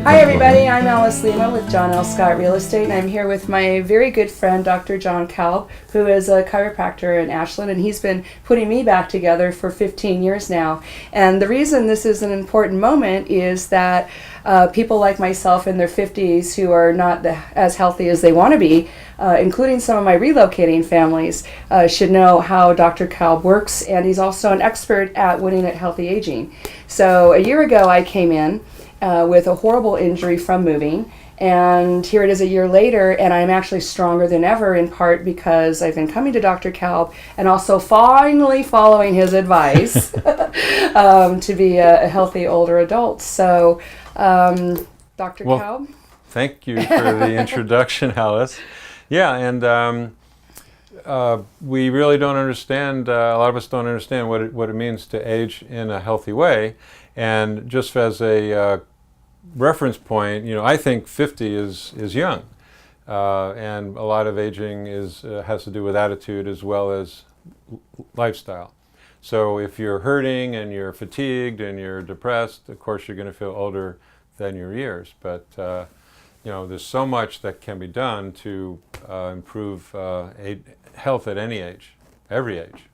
Hi everybody, I'm Alice Lema with John L. Scott Real Estate, and I'm here with my very good friend Dr. John Kalb, who is a chiropractor in Ashland, and he's been putting me back together for 15 years now. And the reason this is an important moment is that people like myself in their 50s who are not as healthy as they want to be, including some of my relocating families, should know how Dr. Kalb works, and he's also an expert at winning at healthy aging. So a year ago I came in with a horrible injury from moving, and here it is a year later, and I'm actually stronger than ever, in part because I've been coming to Dr. Kalb and also finally following his advice to be a healthy older adult. So Dr. Kalb? Thank you for the introduction, Alice. Yeah, and we really don't understand, a lot of us don't understand what it means to age in a healthy way. And just as a reference point, I think 50 is young, and a lot of aging has to do with attitude as well as lifestyle. So if you're hurting and you're fatigued and you're depressed, of course you're going to feel older than your years. But there's so much that can be done to improve health at any age, every age.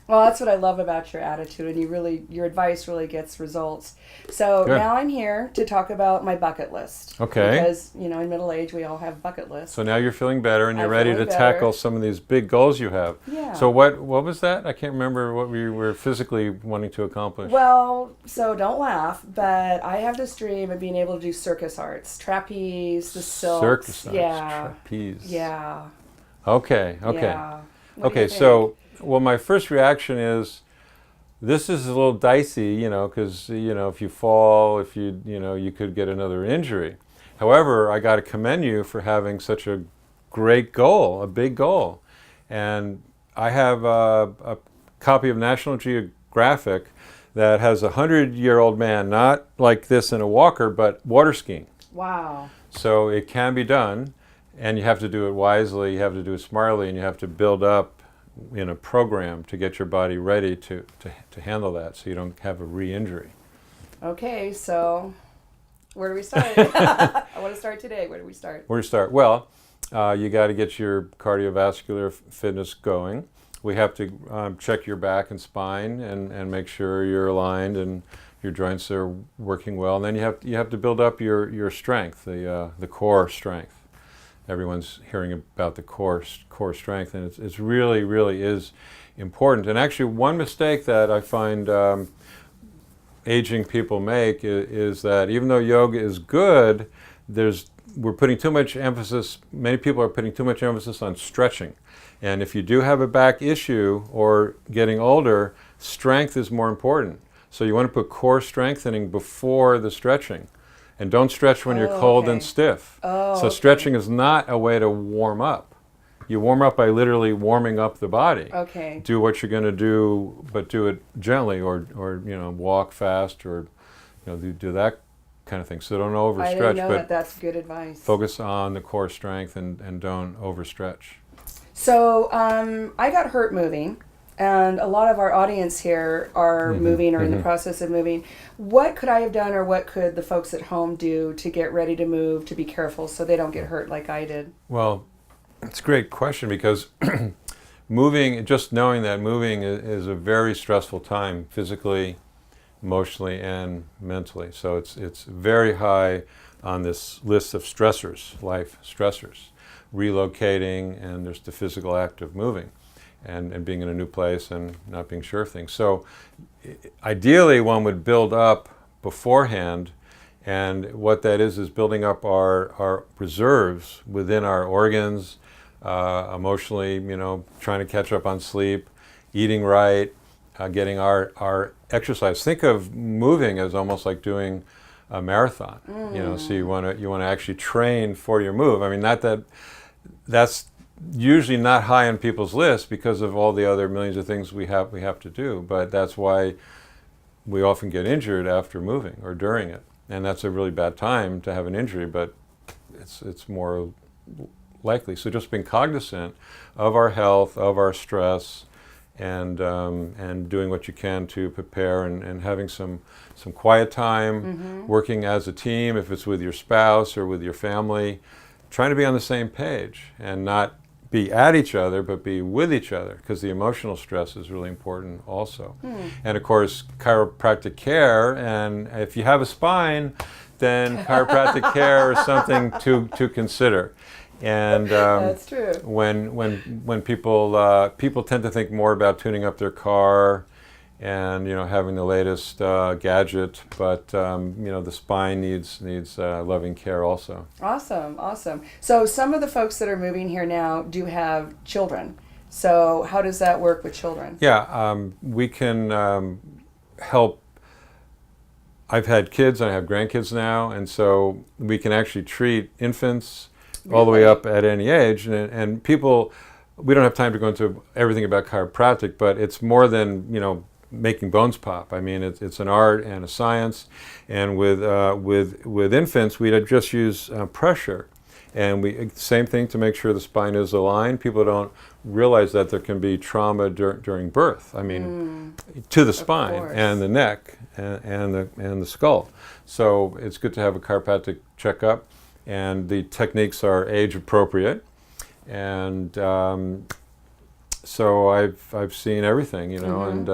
Well, that's what I love about your attitude, and your advice really gets results. So Good. Now I'm here to talk about my bucket list. Okay. Because, in middle age, we all have bucket lists. So now you're feeling better and you're I'm ready to feeling tackle better. some of these big goals you have. Yeah. So what was that? I can't remember what we were physically wanting to accomplish. Well, so don't laugh, but I have this dream of being able to do circus arts, trapeze, the silks. Circus arts, yeah. trapeze. Yeah. Okay. Yeah. What do you Okay, think? so, my first reaction is, this is a little dicey, because, if you fall, if you could get another injury. However, I got to commend you for having such a great goal, a big goal. And I have a copy of National Geographic that has a 100-year-old man, not like this in a walker, but water skiing. Wow. So it can be done, and you have to do it wisely, you have to do it smartly, and you have to build up in a program to get your body ready to handle that so you don't have a re-injury. Okay, so where do we start? I want to start today. Where do we start? Where do you start? Well, you got to get your cardiovascular fitness going. We have to check your back and spine and make sure you're aligned and your joints are working well. And then you have to build up your strength, the core strength. Everyone's hearing about the core strength, and it's really, really is important. And actually, one mistake that I find aging people make is that even though yoga is good, we're putting too much emphasis, many people are putting too much emphasis on stretching. And if you do have a back issue or getting older, strength is more important. So you want to put core strengthening before the stretching. And don't stretch when you're cold and stiff. So stretching is not a way to warm up. You warm up by literally warming up the body. Okay. Do what you're going to do, but do it gently, or walk fast, or do that kind of thing. So don't overstretch. I didn't know but that's good advice. focus on the core strength and don't overstretch. So I got hurt moving. And a lot of our audience here are moving or in the process of moving. What could I have done, or what could the folks at home do to get ready to move, to be careful so they don't get hurt like I did? Well, it's a great question, because moving, just knowing that moving is a very stressful time, physically, emotionally, and mentally. So it's very high on this list of stressors, life stressors. Relocating, and there's the physical act of moving. And being in a new place and not being sure of things. So ideally one would build up beforehand, and what that is building up our reserves within our organs, emotionally, trying to catch up on sleep, eating right, getting our exercise. Think of moving as almost like doing a marathon. So you want to actually train for your move. I mean, not that's usually not high on people's lists because of all the other millions of things we have to do, but that's why we often get injured after moving or during it, and that's a really bad time to have an injury, but it's more likely. So just being cognizant of our health, of our stress, and doing what you can to prepare and having some quiet time, working as a team, if it's with your spouse or with your family, trying to be on the same page and not be at each other, but be with each other, because the emotional stress is really important also. And of course, chiropractic care, and if you have a spine, then chiropractic care is something to consider. And that's true. When people tend to think more about tuning up their car and having the latest gadget, but the spine needs loving care also. Awesome. So some of the folks that are moving here now do have children. So how does that work with children? Yeah, we can help. I've had kids and I have grandkids now, and so we can actually treat infants all the way up at any age. And people, we don't have time to go into everything about chiropractic, but it's more than making bones pop. I mean, it's an art and a science. And with infants, we'd just use pressure. And same thing to make sure the spine is aligned. People don't realize that there can be trauma during birth. I mean, to the spine and the neck and the skull. So it's good to have a chiropractic checkup, and the techniques are age appropriate. And so I've seen everything, and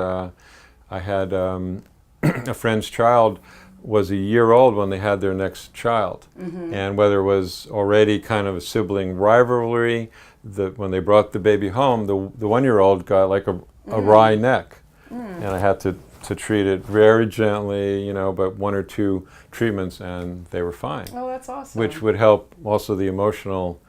I had a friend's child was a year old when they had their next child. And whether it was already kind of a sibling rivalry, when they brought the baby home, the 1-year-old got like a wry neck. And I had to treat it very gently, but 1 or 2 treatments and they were fine. Oh, that's awesome. Which would help also the emotional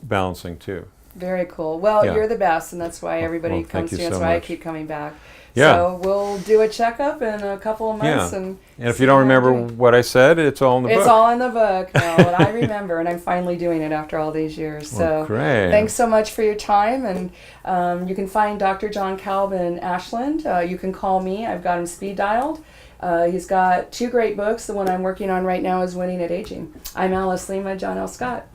balancing too. Very cool. Well, you're the best, and that's why everybody comes to you. That's why I keep coming back. Yeah. So we'll do a checkup in a couple of months. And if you don't remember what I said, it's all in the book. It's all in the book. No, and I remember, and I'm finally doing it after all these years. So great. Thanks so much for your time. And you can find Dr. John Kalb in ashland. You can call me. I've got him speed dialed. He's got 2 great books. The one I'm working on right now is Winning at Aging. I'm Alice Lema, John L. Scott.